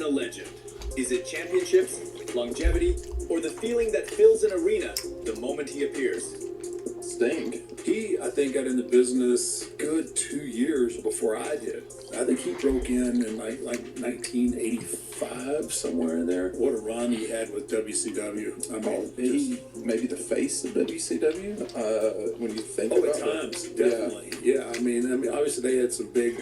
and a legend? Is it championships, longevity, or the feeling that fills an arena the moment he appears? Sting. He, I think, got into business good 2 years before I did. I think he broke in like 1985, somewhere in there. What a run he had with WCW. I mean, he maybe the face of WCW. When you think at about times, it. definitely. Yeah. I mean, obviously they had some big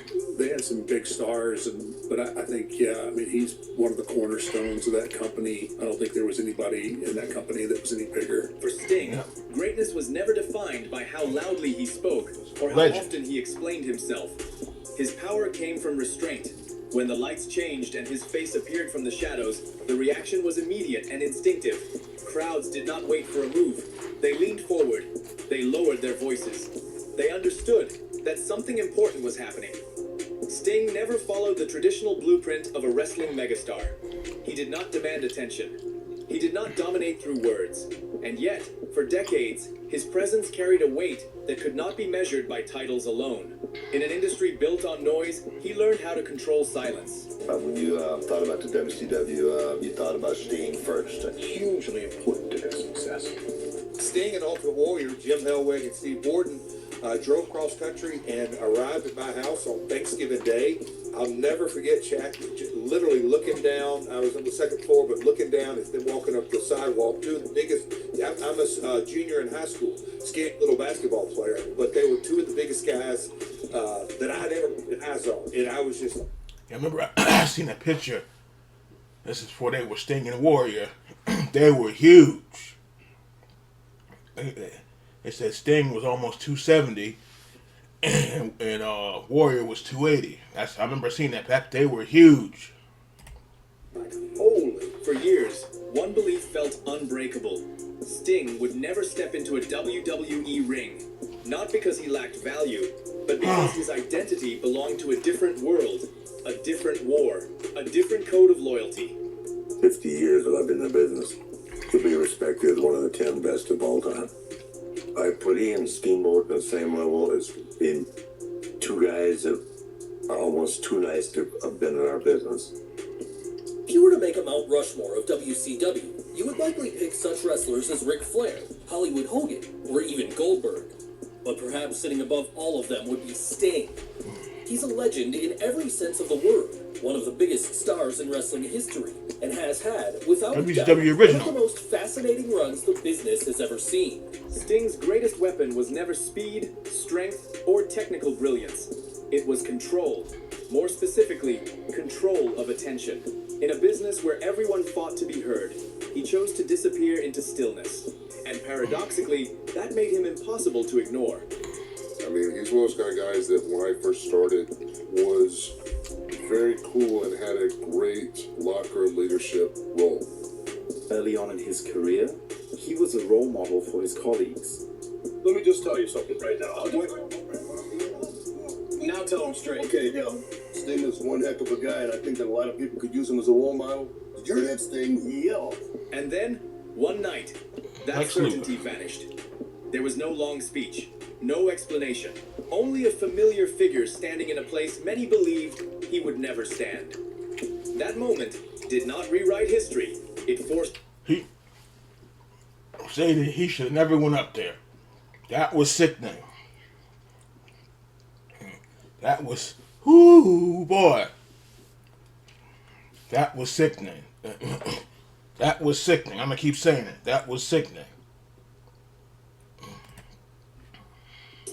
stars, but I think, he's one of the cornerstones of that company. I don't think there was anybody in that company that was any bigger. For Sting, greatness was never defined by how loudly he spoke or how Legend. often he explained himself. His power came from restraint. When the lights changed and his face appeared from the shadows, the reaction was immediate and instinctive. Crowds did not wait for a move. They leaned forward. They lowered their voices. They understood that something important was happening. Sting never followed the traditional blueprint of a wrestling megastar. He did not demand attention. He did not dominate through words. And yet, for decades, his presence carried a weight that could not be measured by titles alone. In an industry built on noise, he learned how to control silence. When you thought about the WCW, you thought about Sting first. Hugely important to their success. Sting and Ultimate Warrior, Jim Hellwig and Steve Borden, drove cross country and arrived at my house on Thanksgiving Day. I'll never forget Shaq literally looking down. I was on the second floor, but looking down as them walking up the sidewalk. Two of the biggest. I'm a junior in high school, skinny little basketball player, but they were two of the biggest guys that I'd ever put eyes on, and I was just. I remember I seen a picture. This is before they were Sting and Warrior. They were huge. They said Sting was almost 270, and Warrior was 280. I remember seeing that. They were huge. Holy! For years, one belief felt unbreakable. Sting would never step into a WWE ring. Not because he lacked value, but because his identity belonged to a different world, a different war, a different code of loyalty. 50 years that I've been in the business to be respected as one of the 10 best of all time. I put he and Steamboat on the same level as being two guys that are almost too nice to have been in our business. If you were to make a Mount Rushmore of WCW, you would likely pick such wrestlers as Ric Flair, Hollywood Hogan, or even Goldberg. But perhaps sitting above all of them would be Sting. He's a legend in every sense of the word, one of the biggest stars in wrestling history, and has had, without a doubt, WCW one original. of the most fascinating runs the business has ever seen. Sting's greatest weapon was never speed, strength, or technical brilliance. It was control. More specifically, control of attention. In a business where everyone fought to be heard, he chose to disappear into stillness. And paradoxically, that made him impossible to ignore. I mean, he's one of those kind of guys that when I first started was very cool and had a great locker room leadership role. Early on in his career, he was a role model for his colleagues. Let me just tell you something right now. Now tell him straight. Okay, Sting is one heck of a guy, and I think that a lot of people could use him as a role model. Did you hear that, Sting? Yeah. And then, one night, that Lex certainty Luger. vanished. There was no long speech, no explanation, only a familiar figure standing in a place many believed he would never stand. That moment did not rewrite history. It forced... He said that he should have never went up there. That was sickening. That was, whoo, boy. That was sickening. That was sickening. I'm going to keep saying it. That was sickening.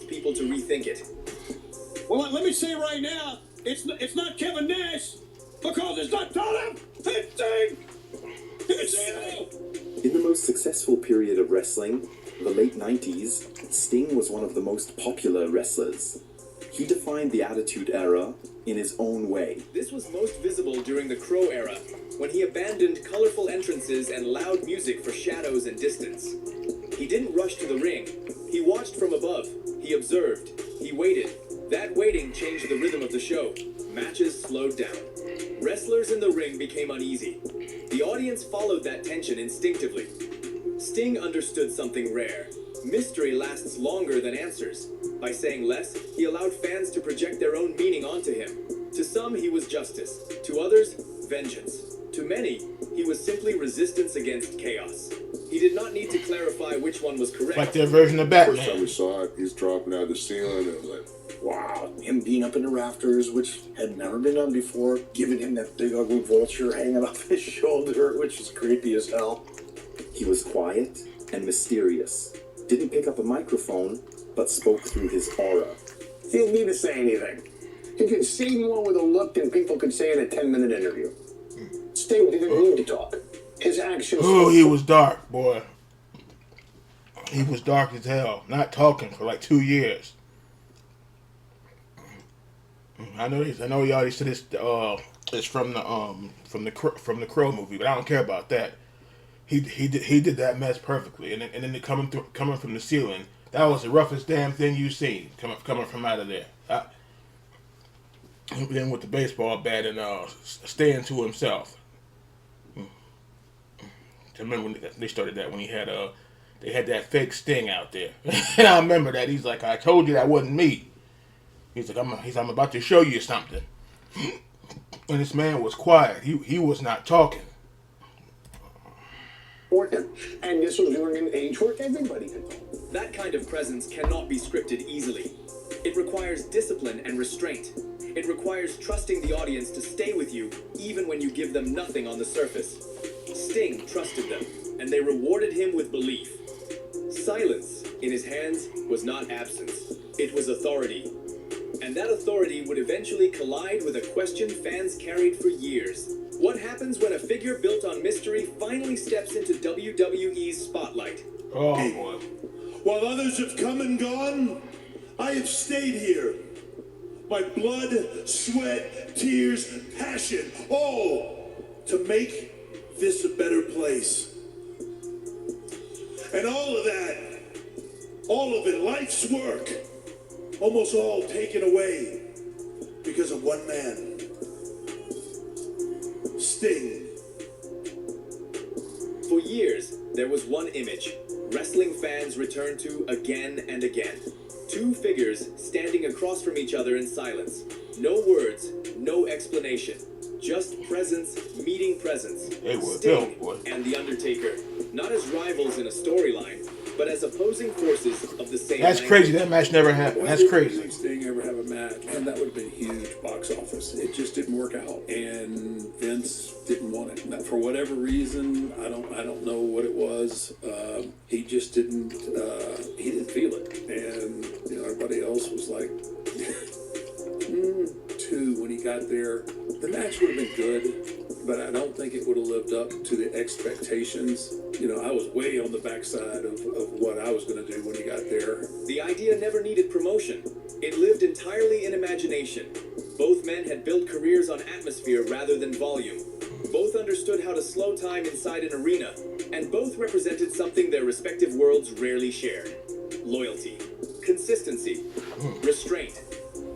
people to rethink it. Well, let me say right now, it's not Kevin Nash, because it's not Tom. It's Sting. It's Sting. In the most successful period of wrestling, the late 90s, Sting was one of the most popular wrestlers. He defined the Attitude Era in his own way. This was most visible during the Crow era, when he abandoned colorful entrances and loud music for shadows and distance. He didn't rush to the ring. He watched from above. He observed. He waited. That waiting changed the rhythm of the show. Matches slowed down. Wrestlers in the ring became uneasy. The audience followed that tension instinctively. Sting understood something rare. Mystery lasts longer than answers. By saying less, he allowed fans to project their own meaning onto him. To some, he was justice. To others, vengeance. To many, he was simply resistance against chaos. He did not need to clarify which one was correct. Like their version of First time Batman. we saw it, he's dropping out of the ceiling, and it was like, Wow, him being up in the rafters, which had never been done before, giving him that big ugly vulture hanging off his shoulder, which is creepy as hell. He was quiet and mysterious, didn't pick up a microphone, but spoke through his aura. He didn't need to say anything. He could say more with a look than people could say in a 10-minute interview. Sting didn't need to talk. His actions... Oh, he was dark, boy. He was dark as hell. Not talking for like 2 years. I know y'all already said it's from the Crow movie, but I don't care about that. He did that mess perfectly, and then coming from the ceiling, that was the roughest damn thing you've seen coming from out of there. Then with the baseball bat and staying to himself. I remember when they started that, when they had that fake Sting out there, and I remember that he's like, "I told you that wasn't me." He's like, I'm about to show you something. And this man was quiet. He was not talking. And this was during an age where everybody could talk. That kind of presence cannot be scripted easily. It requires discipline and restraint. It requires trusting the audience to stay with you even when you give them nothing on the surface. Sting trusted them, and they rewarded him with belief. Silence in his hands was not absence. It was authority. And that authority would eventually collide with a question fans carried for years. What happens when a figure built on mystery finally steps into WWE's spotlight? Oh, boy. While others have come and gone, I have stayed here. My blood, sweat, tears, passion, all to make this a better place. And all of that, all of it, life's work, almost all taken away because of one man. Sting. For years, there was one image wrestling fans returned to again and again. Two figures standing across from each other in silence. No words, no explanation. Just presence meeting presence. They were Sting built, boy. and The Undertaker. Not as rivals in a storyline, but as opposing forces of the same That's language. crazy. That match never happened. Why That's didn't crazy. Sting ever have a match? And that would have been huge box office. It just didn't work out, and Vince didn't want it. Now, for whatever reason, I don't know what it was. He just didn't. He didn't feel it, and everybody else was like, two when he got there. The match would have been good, but I don't think it would have lived up to the expectations. I was way on the backside of what I was going to do when he got there. The idea never needed promotion. It lived entirely in imagination. Both men had built careers on atmosphere rather than volume. Both understood how to slow time inside an arena, and both represented something their respective worlds rarely shared. Loyalty, consistency, restraint.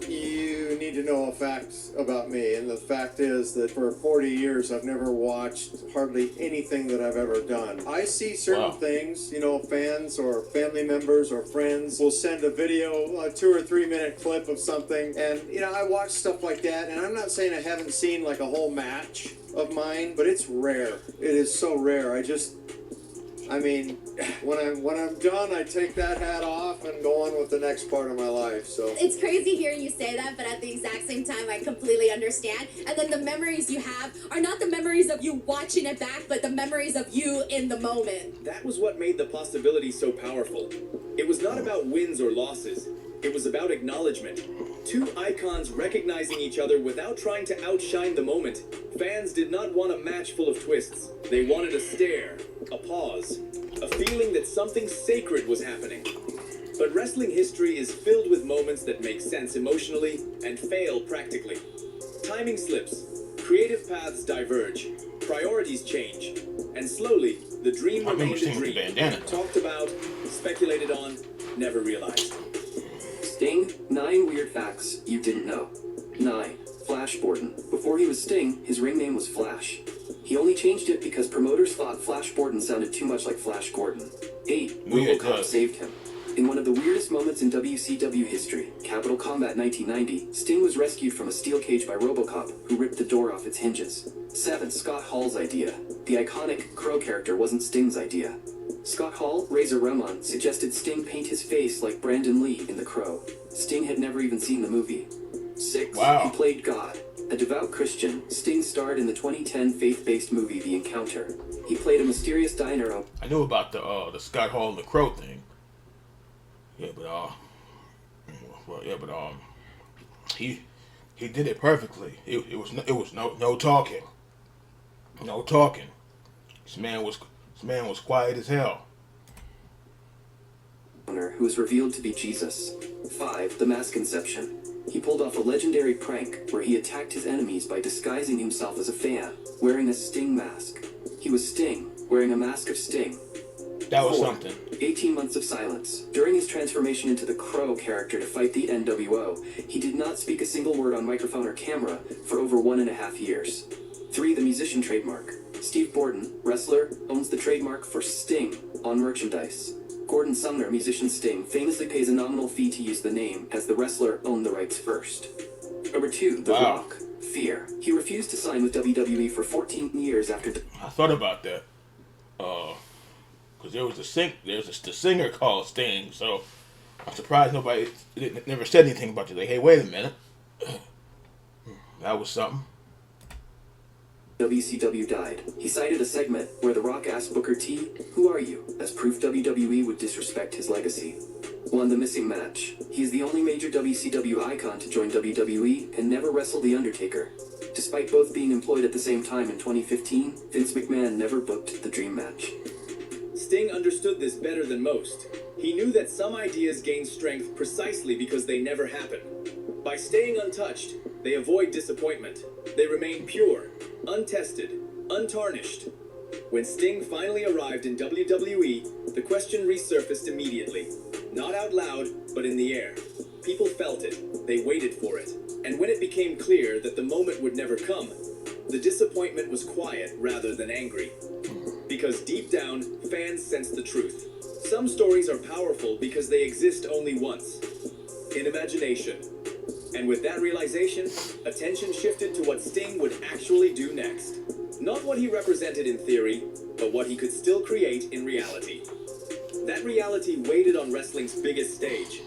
You need to know a fact about me, and the fact is that for 40 years I've never watched hardly anything that I've ever done. I see certain things, fans or family members or friends will send a video, a 2 or 3 minute clip of something, and I watch stuff like that, and I'm not saying I haven't seen like a whole match of mine, but it's rare. It is so rare. When I'm done, I take that hat off and go on with the next part of my life. So it's crazy hearing you say that, but at the exact same time, I completely understand. And then the memories you have are not the memories of you watching it back, but the memories of you in the moment. That was what made the possibility so powerful. It was not about wins or losses. It was about acknowledgement. Two icons recognizing each other without trying to outshine the moment. Fans did not want a match full of twists. They wanted a stare, a pause, a feeling that something sacred was happening. But wrestling history is filled with moments that make sense emotionally and fail practically. Timing slips, creative paths diverge, priorities change, and slowly the dream remained a dream. Talked about, speculated on, never realized. Sting, 9 weird facts you didn't know. 9. Flash Borden. Before he was Sting, his ring name was Flash. He only changed it because promoters thought Flash Borden sounded too much like Flash Gordon. 8. RoboCop saved him. In one of the weirdest moments in WCW history, Capital Combat 1990, Sting was rescued from a steel cage by RoboCop, who ripped the door off its hinges. 7. Scott Hall's idea. The iconic Crow character wasn't Sting's idea. Scott Hall, Razor Ramon, suggested Sting paint his face like Brandon Lee in The Crow. Sting had never even seen the movie. 6. Wow. He played God. A devout Christian, Sting starred in the 2010 faith-based movie The Encounter. He played a mysterious diner. I knew about the Scott Hall and the Crow thing. Yeah, but he did it perfectly. It was no talking. No talking. This man was quiet as hell. Who was revealed to be Jesus. 5. The Mask Inception. He pulled off a legendary prank where he attacked his enemies by disguising himself as a fan, wearing a Sting mask. He was Sting, wearing a mask of Sting. That was 4. something. 18 Months of Silence. During his transformation into the Crow character to fight the NWO, he did not speak a single word on microphone or camera for over 1.5 years. 3. The Musician Trademark. Steve Borden, wrestler, owns the trademark for Sting on merchandise. Gordon Sumner, musician Sting, famously pays a nominal fee to use the name, as the wrestler owned the rights first. Number 2, The Rock. Fear. He refused to sign with WWE for 14 years after... I thought about that. Because there's the singer called Sting, so I'm surprised nobody never said anything about it. Like, hey, wait a minute. That was something. WCW died. He cited a segment where The Rock asked Booker T, "Who are you?" as proof WWE would disrespect his legacy. 1. The Missing Match. He is the only major WCW icon to join WWE and never wrestle The Undertaker. Despite both being employed at the same time in 2015, Vince McMahon never booked the Dream Match. Sting understood this better than most. He knew that some ideas gain strength precisely because they never happen. By staying untouched, they avoid disappointment. They remain pure, untested, untarnished. When Sting finally arrived in WWE, the question resurfaced immediately. Not out loud, but in the air. People felt it. They waited for it. And when it became clear that the moment would never come, the disappointment was quiet rather than angry. Because deep down, fans sensed the truth. Some stories are powerful because they exist only once. In imagination. And with that realization, attention shifted to what Sting would actually do next. Not what he represented in theory, but what he could still create in reality. That reality waited on wrestling's biggest stage.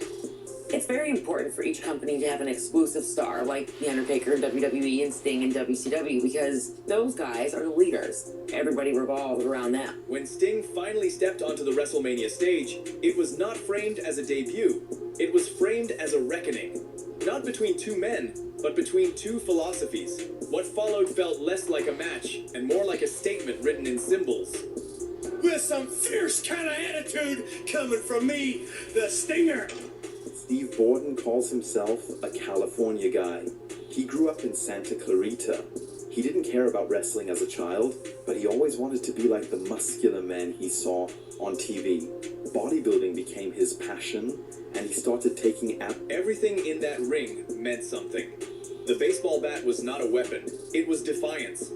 It's very important for each company to have an exclusive star like The Undertaker in WWE and Sting in WCW because those guys are the leaders. Everybody revolves around them. When Sting finally stepped onto the WrestleMania stage, it was not framed as a debut. It was framed as a reckoning. Not between two men, but between two philosophies. What followed felt less like a match and more like a statement written in symbols. With some fierce kind of attitude coming from me, the Stinger. Steve Borden calls himself a California guy. He grew up in Santa Clarita. He didn't care about wrestling as a child, but he always wanted to be like the muscular men he saw on TV. Bodybuilding became his passion, and he started taking Everything in that ring meant something. The baseball bat was not a weapon, it was defiance.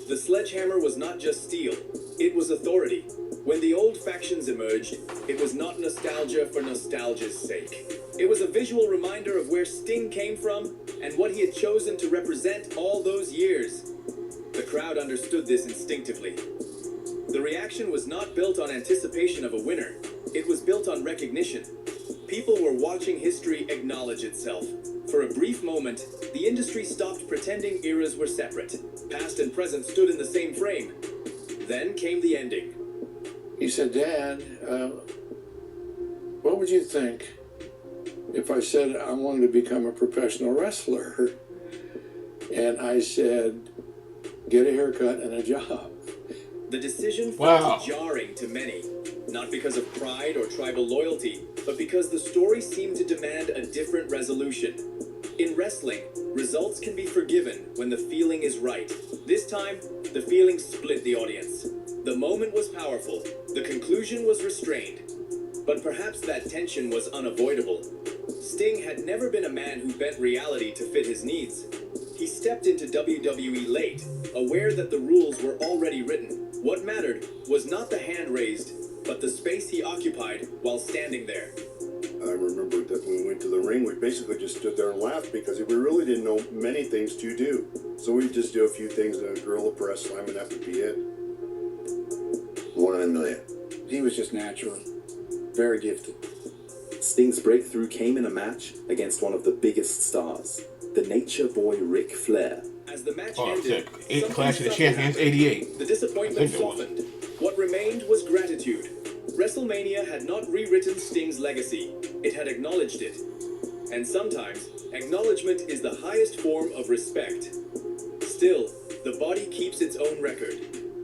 The sledgehammer was not just steel, it was authority. When the old factions emerged, it was not nostalgia for nostalgia's sake. It was a visual reminder of where Sting came from and what he had chosen to represent all those years. The crowd understood this instinctively. The reaction was not built on anticipation of a winner. It was built on recognition. People were watching history acknowledge itself. For a brief moment, the industry stopped pretending eras were separate. Past and present stood in the same frame. Then came the ending. He said, "Dad, what would you think if I said I wanted to become a professional wrestler?" And I said, "Get a haircut and a job." The decision felt jarring to many, not because of pride or tribal loyalty, but because the story seemed to demand a different resolution. In wrestling, results can be forgiven when the feeling is right. This time, the feeling split the audience. The moment was powerful, the conclusion was restrained. But perhaps that tension was unavoidable. Sting had never been a man who bent reality to fit his needs. He stepped into WWE late, aware that the rules were already written. What mattered was not the hand raised, but the space he occupied while standing there. I remember that when we went to the ring, we basically just stood there and laughed because we really didn't know many things to do. So we'd just do a few things, a gorilla press slam, and that would be it. 1 in a million. He was just natural. Very gifted. Sting's breakthrough came in a match against one of the biggest stars, the Nature Boy Ric Flair. As the match Oh, ended, sick. Clash of the something Champions, happened. 88. The disappointment softened. What remained was gratitude. WrestleMania had not rewritten Sting's legacy. It had acknowledged it. And sometimes, acknowledgement is the highest form of respect. Still, the body keeps its own record.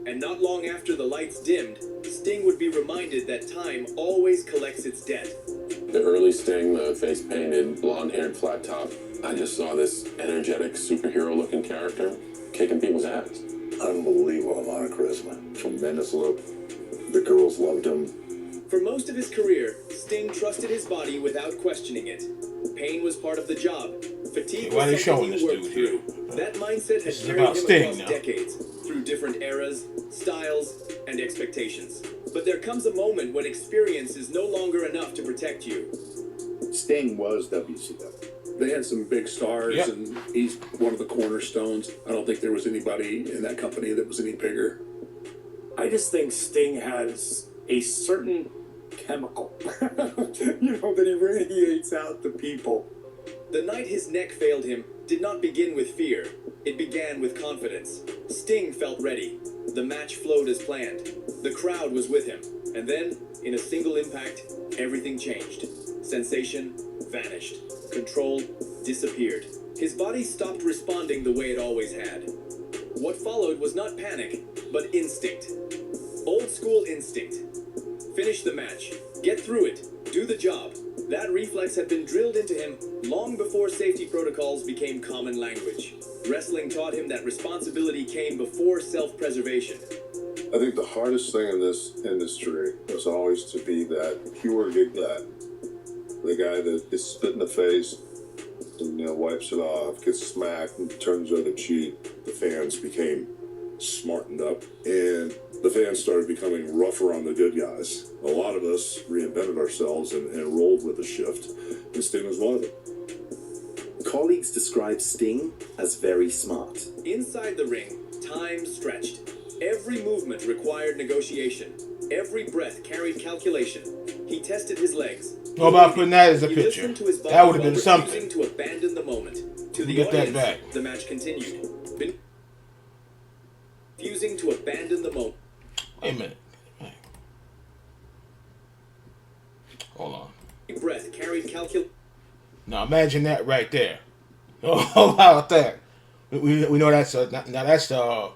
And not long after the lights dimmed, Sting would be reminded that time always collects its debt. The early Sting, the face painted, blonde-haired flat top. I just saw this energetic, superhero-looking character kicking people's ass. Unbelievable amount of charisma. Tremendous look. The girls loved him. For most of his career, Sting trusted his body without questioning it. Pain was part of the job. Fatigue Why are they was showing something this he worked dude through. here? That mindset had This is carried about him Sting across now. decades, through different eras, styles, and expectations. But there comes a moment when experience is no longer enough to protect you. Sting was WCW. They had some big stars, Yep. and he's one of the cornerstones. I don't think there was anybody in that company that was any bigger. I just think Sting has a certain chemical, that he radiates out to people. The night his neck failed him did not begin with fear. It began with confidence. Sting felt ready. The match flowed as planned. The crowd was with him. And then, in a single impact, everything changed. Sensation vanished. Control disappeared. His body stopped responding the way it always had. What followed was not panic, but instinct. Old school instinct. Finish the match. Get through it. Do the job. That reflex had been drilled into him long before safety protocols became common language. Wrestling taught him that responsibility came before self-preservation. I think the hardest thing in this industry was always to be that pure good guy. The guy that is spit in the face and wipes it off, gets smacked and turns the other cheek. The fans became smartened up, and the fans started becoming rougher on the good guys. A lot of us reinvented ourselves and rolled with the shift, and Sting was one of them. Colleagues describe Sting as very smart. Inside the ring, time stretched. Every movement required negotiation. Every breath carried calculation. He tested his legs. What about putting that as a He picture? listened to his body That would have while been something. refusing to abandon the moment. To the Get that audience, back. the match continued. Refusing to abandon the moment. Wait a minute. Hold on. Breath carried calculation. Now imagine that right there. Oh, how about that? We know that's now that's I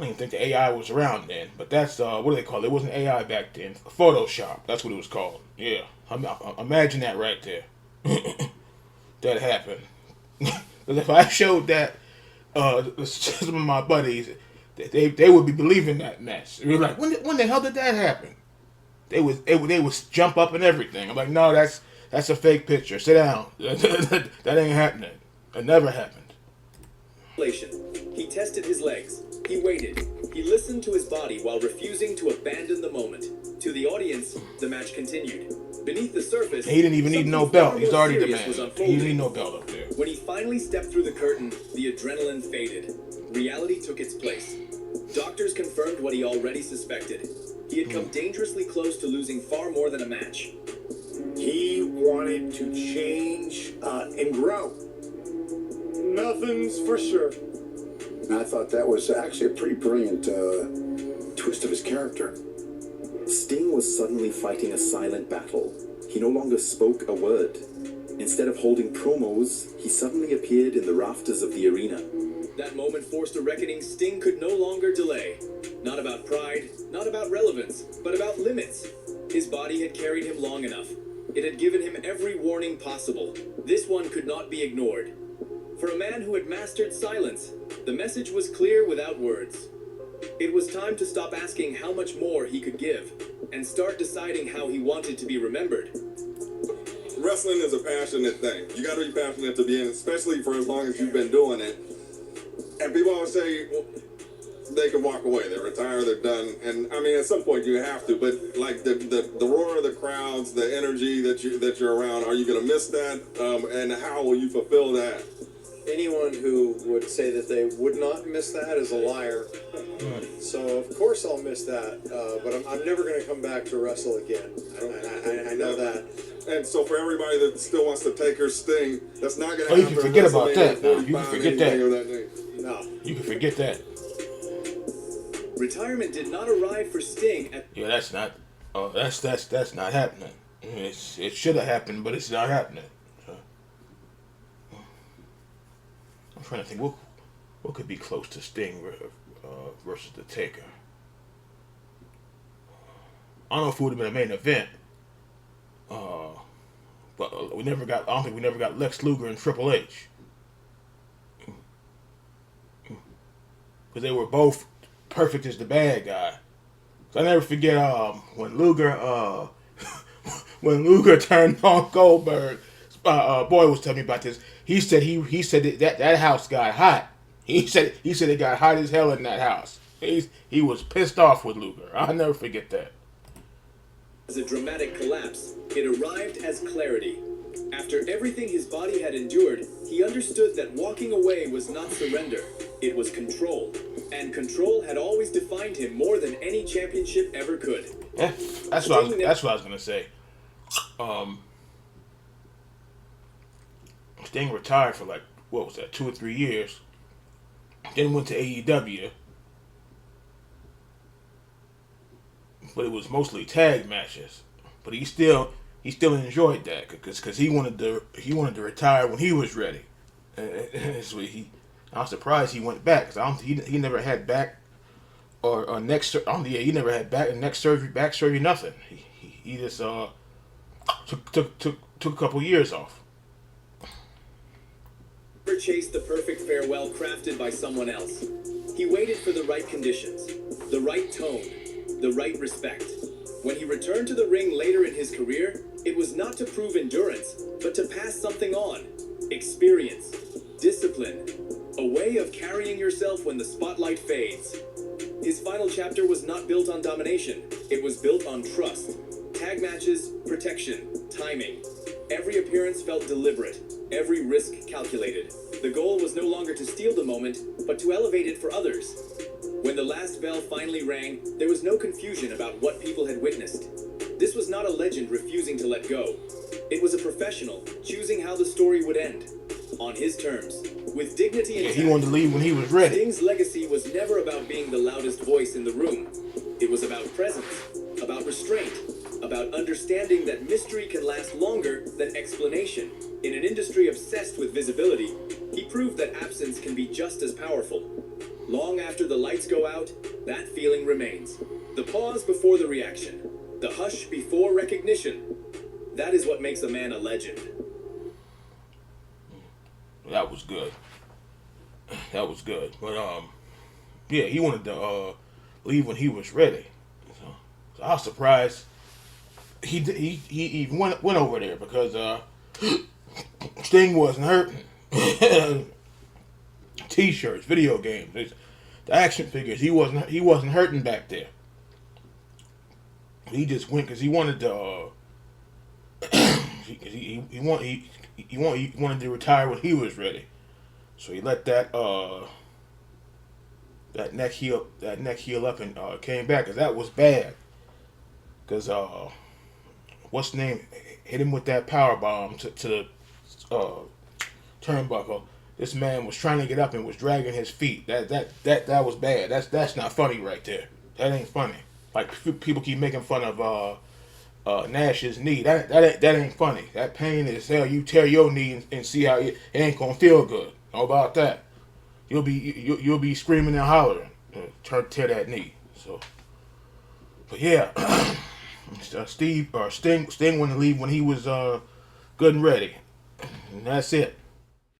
don't even think the AI was around then, but that's what do they call it? It wasn't AI back then. Photoshop. That's what it was called. Yeah. Imagine that right there. That happened. Because if I showed that some of my buddies, they would be believing that mess. They were like, when the hell did that happen? They would jump up and everything. I'm like, no, that's a fake picture. Sit down. That ain't happening. It never happened. He tested his legs. He waited. He listened to his body while refusing to abandon the moment. To the audience, the match continued. Beneath the surface, He didn't even need no something belt. far He's more already the serious man. was He unfolding. didn't need no belt up there. When he finally stepped through the curtain, the adrenaline faded. Reality took its place. Doctors confirmed what he already suspected. He had come dangerously close to losing far more than a match. He wanted to change and grow. Nothing's for sure. And I thought that was actually a pretty brilliant twist of his character. Sting was suddenly fighting a silent battle. He no longer spoke a word. Instead of holding promos, he suddenly appeared in the rafters of the arena. That moment forced a reckoning Sting could no longer delay. Not about pride, not about relevance, but about limits. His body had carried him long enough. It had given him every warning possible. This one could not be ignored. For a man who had mastered silence, the message was clear without words. It was time to stop asking how much more he could give, and start deciding how he wanted to be remembered. Wrestling is a passionate thing. You got to be passionate to be in it, especially for as long as you've been doing it. And people always say, well, they can walk away. They retire. They're done. And I mean, at some point you have to. But like the roar of the crowds, the energy that you're around, are you going to miss that? And how will you fulfill that? Anyone who would say that they would not miss that is a liar. So of course I'll miss that, but I'm never going to come back to wrestle again. I know that. And so for everybody that still wants to take her Sting, that's not going to Oh, you happen. can forget about that. WrestleMania Now. You can 45, forget anything of that. nature. No. You can forget that. Retirement did not arrive for Sting at Yeah, that's not. That's not happening. It should have happened, but it's not happening. So, I'm trying to think what could be close to Sting versus the Taker. I don't know if it would have been a main event. But we never got. I don't think we never got Lex Luger and Triple H. Because they were both perfect as the bad guy. So I never forget when Luger turned on Goldberg. Boy was telling me about this. He said that house got hot. He said it got hot as hell in that house. He was pissed off with Luger. I'll never forget that. as a dramatic collapse, it arrived as clarity. After everything his body had endured, he understood that walking away was not surrender, it was control. And control had always defined him more than any championship ever could. Yeah, that's what I was gonna say. Sting retired for like, what was that, 2 or 3 years. Then went to AEW. But it was mostly tag matches. But he still enjoyed that because he wanted to retire when he was ready. So I was surprised he went back because he never had back or neck he never had back and neck surgery, back surgery, nothing. He just took a couple years off. Never chased the perfect farewell crafted by someone else. He waited for the right conditions, the right tone, the right respect. When he returned to the ring later in his career, it was not to prove endurance, but to pass something on. Experience, discipline, a way of carrying yourself when the spotlight fades. His final chapter was not built on domination. It was built on trust. Tag matches, protection, timing. Every appearance felt deliberate, every risk calculated. The goal was no longer to steal the moment, but to elevate it for others. When the last bell finally rang, there was no confusion about what people had witnessed. This was not a legend refusing to let go. It was a professional choosing how the story would end. On his terms, with dignity and he wanted to leave when he was ready. Sting's legacy was never about being the loudest voice in the room. It was about presence, about restraint, about understanding that mystery can last longer than explanation. In an industry obsessed with visibility, he proved that absence can be just as powerful. Long after the lights go out, that feeling remains. The pause before the reaction, the hush before recognition. That is what makes a man a legend. That was good. That was good. But yeah, he wanted to leave when he was ready. So I was surprised he even went over there because Sting wasn't hurting. T-shirts, video games, the action figures. He wasn't hurting back there. He just went because he wanted to. He wanted to retire when he was ready. So he let that neck heal up and came back because that was bad. Because what's the name hit him with that power bomb to the turnbuckle. This man was trying to get up and was dragging his feet. That was bad. That's not funny right there. That ain't funny. Like people keep making fun of Nash's knee. That ain't funny. That pain is hell. You tear your knee and see how it ain't gonna feel good. How about that? You'll be screaming and hollering. Tear that knee. So, but yeah, Sting wanted to leave when he was good and ready, and that's it.